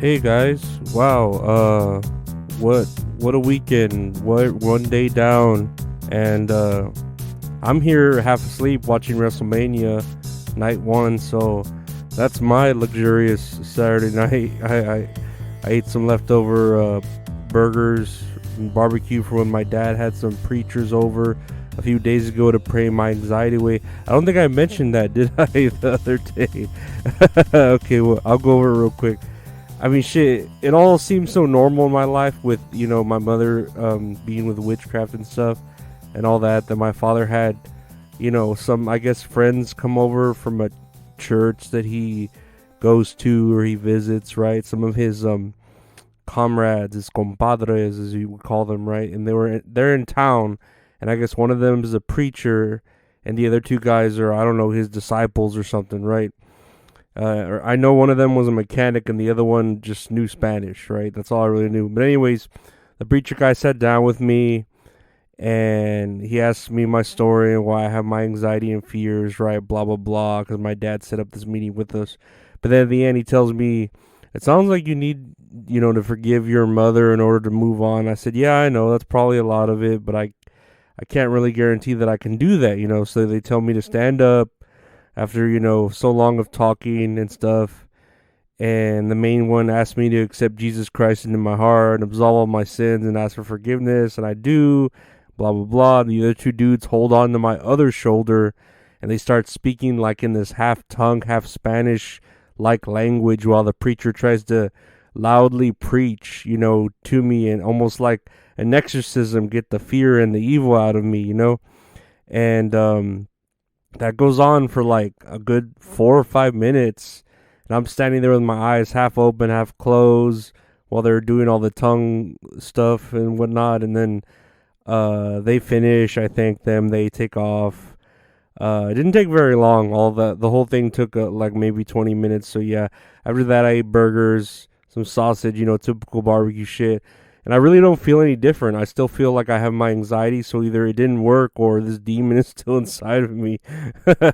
Hey guys, wow, what a weekend, what one day down, and I'm here half asleep watching WrestleMania night one, so that's my luxurious Saturday night. I ate some leftover burgers and barbecue for when my dad had some preachers over a few days ago to pray my anxiety away. I don't think I mentioned that, did I, the other day? Okay, well, I'll go over it real quick. I mean, shit, it all seems so normal in my life with, my mother being with witchcraft and stuff and all that, that my father had, some, I guess, friends come over from a church that he goes to or he visits, right? Some of his comrades, his compadres, as you would call them, right? And they're in town, and I guess one of them is a preacher, and the other two guys are, I don't know, his disciples or something, right? I know one of them was a mechanic and the other one just knew Spanish, right? That's all I really knew. But anyways, the preacher guy sat down with me and he asked me my story and why I have my anxiety and fears, right? Blah, blah, blah, because my dad set up this meeting with us. But then at the end, he tells me, it sounds like you need, to forgive your mother in order to move on. I said, yeah, I know. That's probably a lot of it, but I can't really guarantee that I can do that, So they tell me to stand up after, so long of talking and stuff. And the main one asked me to accept Jesus Christ into my heart and absolve all my sins and ask for forgiveness. And I do, blah, blah, blah. And the other two dudes hold on to my other shoulder and they start speaking like in this half tongue, half Spanish like language while the preacher tries to loudly preach, to me and almost like an exorcism, get the fear and the evil out of me, And, that goes on for like a good 4 or 5 minutes. And I'm standing there with my eyes half open, half closed while they're doing all the tongue stuff and whatnot. And then they finish. I thank them. They take off. It didn't take very long. The whole thing took like maybe 20 minutes. So yeah, after that I ate burgers, some sausage, typical barbecue shit. And I really don't feel any different. I still feel like I have my anxiety, so either it didn't work or this demon is still inside of me.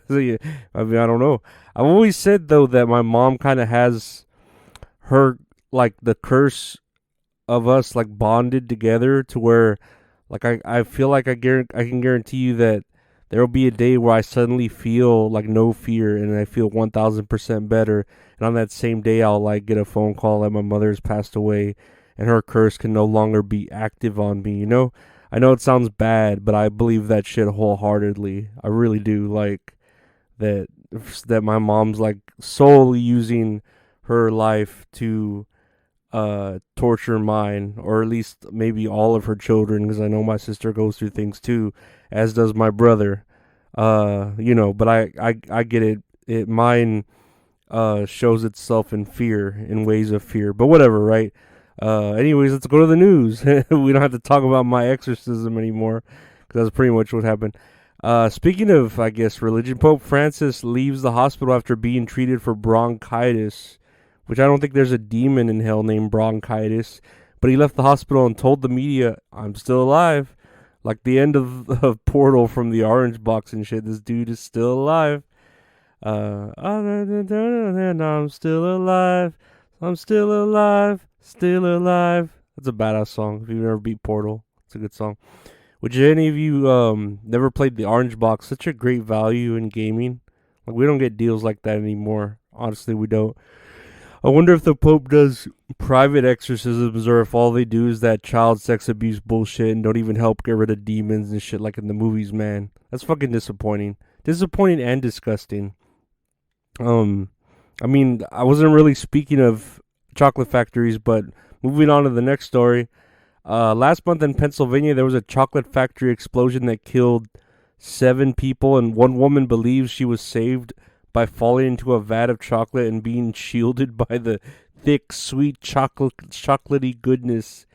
So yeah, I mean, I don't know. I've always said, though, that my mom kind of has her, like, the curse of us, like, bonded together to where, like, I feel like I can guarantee you that there will be a day where I suddenly feel, like, no fear and I feel 1,000% better. And on that same day, I'll, like, get a phone call that my mother has passed away and her curse can no longer be active on me, I know it sounds bad, but I believe that shit wholeheartedly. I really do, like, that my mom's, like, solely using her life to torture mine, or at least maybe all of her children, because I know my sister goes through things too, as does my brother. But I get it. Mine shows itself in fear, in ways of fear. But whatever, right? Anyways, let's go to the news. We don't have to talk about my exorcism anymore, because that's pretty much what happened. Speaking of, I guess, religion, Pope Francis leaves the hospital after being treated for bronchitis, which I don't think there's a demon in hell named bronchitis, but he left the hospital and told the media, I'm still alive. Like the end of Portal from the Orange Box and shit, this dude is still alive. I'm still alive. I'm still alive. Still alive. That's a badass song. If you've never beat Portal, it's a good song. Would any of you never played the Orange Box? Such a great value in gaming. Like, we don't get deals like that anymore. Honestly, we don't. I wonder if the Pope does private exorcisms or if all they do is that child sex abuse bullshit and don't even help get rid of demons and shit like in the movies, man. That's fucking disappointing. Disappointing and disgusting. I mean, I wasn't really speaking of chocolate factories, but moving on to the next story. Last month in Pennsylvania, there was a chocolate factory explosion that killed 7 people, and one woman believes she was saved by falling into a vat of chocolate and being shielded by the thick, sweet chocolatey goodness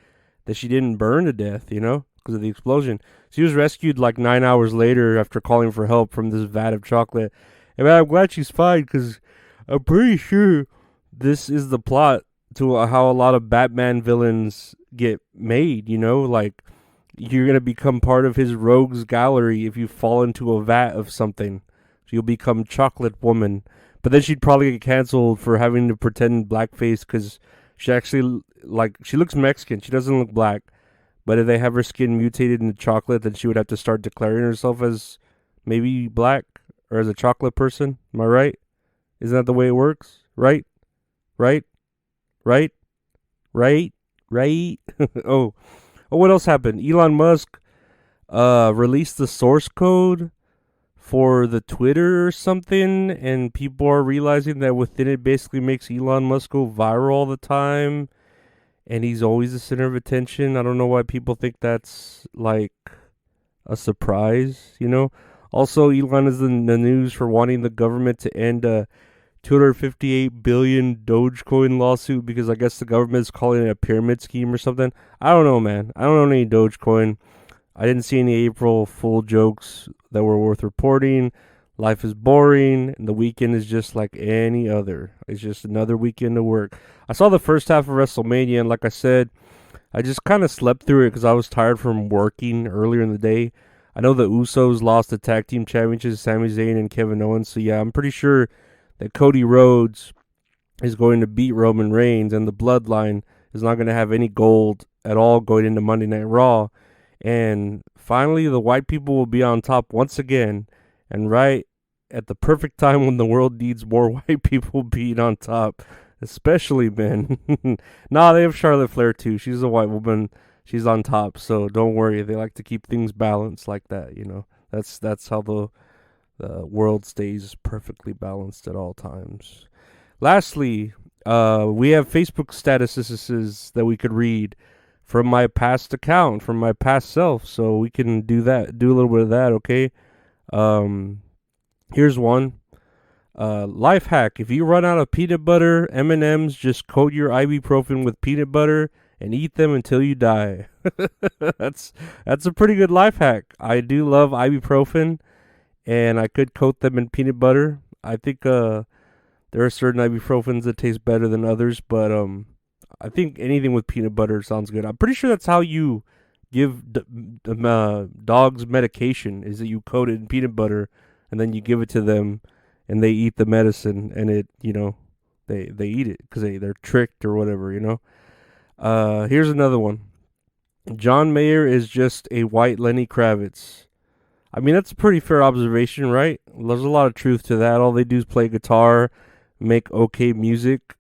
that she didn't burn to death, because of the explosion. She was rescued like 9 hours later after calling for help from this vat of chocolate. And man, I'm glad she's fine, because I'm pretty sure this is the plot to how a lot of Batman villains get made, like you're going to become part of his rogues gallery if you fall into a vat of something. So you'll become Chocolate Woman. But then she'd probably get canceled for having to pretend blackface because She actually, like, she looks Mexican. She doesn't look black. But if they have her skin mutated into chocolate, then she would have to start declaring herself as maybe black or as a chocolate person. Am I right? Isn't that the way it works? Right? Right? Right? Right? Right? oh. Oh, what else happened? Elon Musk released the source code for the Twitter or something, and people are realizing that within it basically makes Elon Musk go viral all the time, and he's always the center of attention. I don't know why people think that's like a surprise, you know? Also, Elon is in the news for wanting the government to end a 258 billion Dogecoin lawsuit because I guess the government is calling it a pyramid scheme or something. I don't know, man. I don't own any Dogecoin. I didn't see any April Fool jokes that were worth reporting. Life is boring, and the weekend is just like any other. It's just another weekend of work. I saw the first half of WrestleMania, and like I said, I just kind of slept through it because I was tired from working earlier in the day. I know the Usos lost the tag team championships, Sami Zayn and Kevin Owens. So yeah, I'm pretty sure that Cody Rhodes is going to beat Roman Reigns, and the Bloodline is not going to have any gold at all going into Monday Night Raw. And finally, the white people will be on top once again. And right at the perfect time when the world needs more white people being on top, especially men. Nah, they have Charlotte Flair too. She's a white woman. She's on top, so don't worry. They like to keep things balanced like that, you know. That's how the world stays perfectly balanced at all times. Lastly, we have Facebook statuses that we could read from my past account, from my past self, so we can do a little bit of that, okay? Here's one. Life hack: if you run out of peanut butter M&Ms, just coat your ibuprofen with peanut butter and eat them until you die. that's a pretty good life hack. I do love ibuprofen, and I could coat them in peanut butter. I think there are certain ibuprofens that taste better than others, but I think anything with peanut butter sounds good. I'm pretty sure that's how you give dogs medication, is that you coat it in peanut butter and then you give it to them and they eat the medicine, and it, you know, they eat it because they're tricked or whatever, you know. Here's another one. John Mayer is just a white Lenny Kravitz. I mean, that's a pretty fair observation, right? There's a lot of truth to that. All they do is play guitar, make okay music,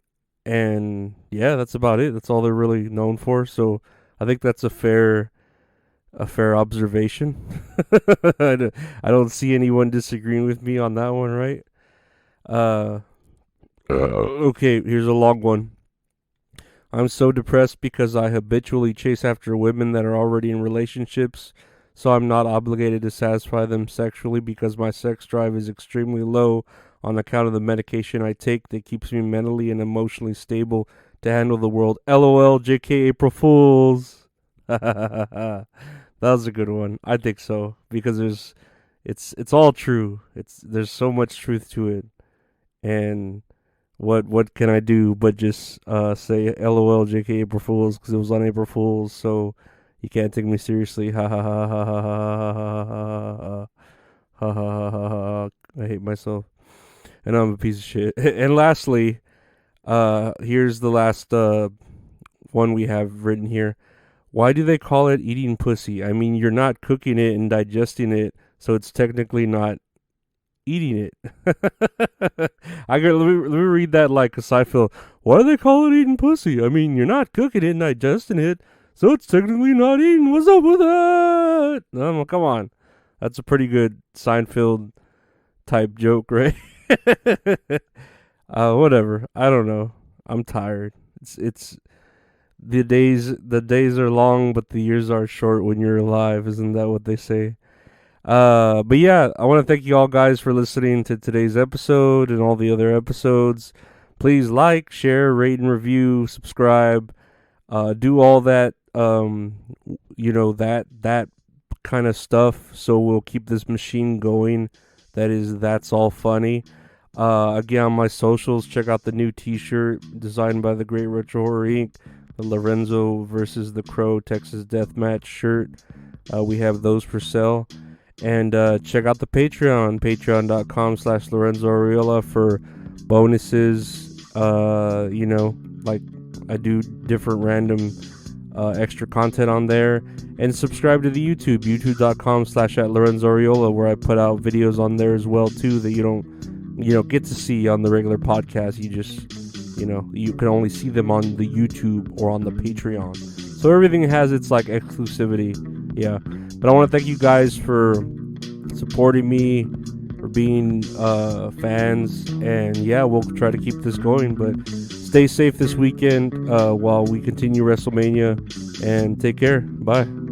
and yeah, that's about it. That's all they're really known for. So I think that's a fair observation. I don't see anyone disagreeing with me on that one, right? Okay, here's a long one. I'm so depressed because I habitually chase after women that are already in relationships, so I'm not obligated to satisfy them sexually because my sex drive is extremely low on account of the medication I take that keeps me mentally and emotionally stable to handle the world. LOL, JK, April Fools. That was a good one. I think so, because it's all true. There's so much truth to it. And what can I do but just say LOL, JK, April Fools, because it was on April Fools, so you can't take me seriously. Ha ha ha ha ha ha ha ha ha ha ha ha. I hate myself, and I'm a piece of shit. And lastly, here's the last one we have written here. Why do they call it eating pussy? I mean, you're not cooking it and digesting it, so it's technically not eating it. Let me read that like a Seinfeld. Why do they call it eating pussy? I mean, you're not cooking it and digesting it, so it's technically not eating. What's up with that? Come on. That's a pretty good Seinfeld type joke, right? Whatever. I don't know. I'm tired. It's the days are long, but the years are short when you're alive. Isn't that what they say? But yeah, I want to thank you all guys for listening to today's episode and all the other episodes. Please like, share, rate, and review, subscribe, do all that, that kind of stuff. So we'll keep this machine going. That's all funny. Again, on my socials, check out the new t-shirt designed by the Great Retro Horror Inc., the Lorenzo versus the Crow Texas Deathmatch shirt. We have those for sale. And check out the Patreon, patreon.com/Lorenzo Arreola for bonuses, like I do different random extra content on there. And subscribe to the youtube.com/@Lorenzo Arreola, where I put out videos on there as well too that you don't get to see on the regular podcast. You just you can only see them on the YouTube or on the Patreon. So everything has its like exclusivity. Yeah. But I want to thank you guys for supporting me, for being fans, and yeah, we'll try to keep this going. But stay safe this weekend while we continue WrestleMania, and take care. Bye.